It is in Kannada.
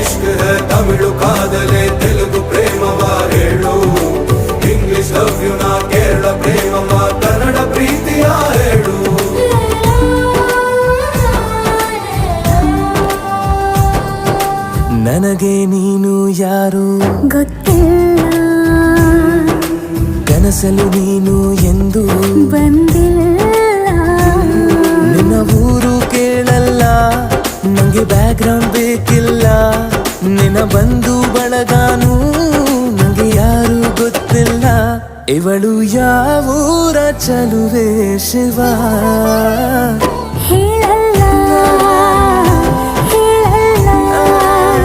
ಇಷ್ಕ್ ಹೈ ತಮಿಳು ಕಾದಲೆ ತೆಲುಗು ಪ್ರೇಮವ ಹೇಳು ಇಂಗ್ಲಿಷ್ ಲವ್ ಯು ನಾ ಕೇರಳ ಪ್ರೇಮವ ಕನ್ನಡ ಪ್ರೀತಿಯ ಹೇಳು ನನಗೆ ನೀನು ಯಾರು ಗೊತ್ತಿಲ್ಲ ಕನಸಲು ನೀನು ಎಂದು ಬಂದಿಲ್ಲ ನಿನ್ನ ಊರು ಕೇಳಲ್ಲ ನಂಗೆ ಬ್ಯಾಕ್ಗ್ರೌಂಡ್ ಬೇಕಿಲ್ಲ ನಿನ್ನ ಬಂಧು ಬಳಗಾನು ನಂಗೆ ಯಾರು ಗೊತ್ತಿಲ್ಲ ಇವಳು ಯಾವೂರ ಚಲುವೆ ಶಿವ ಹೇಳಲ್ಲ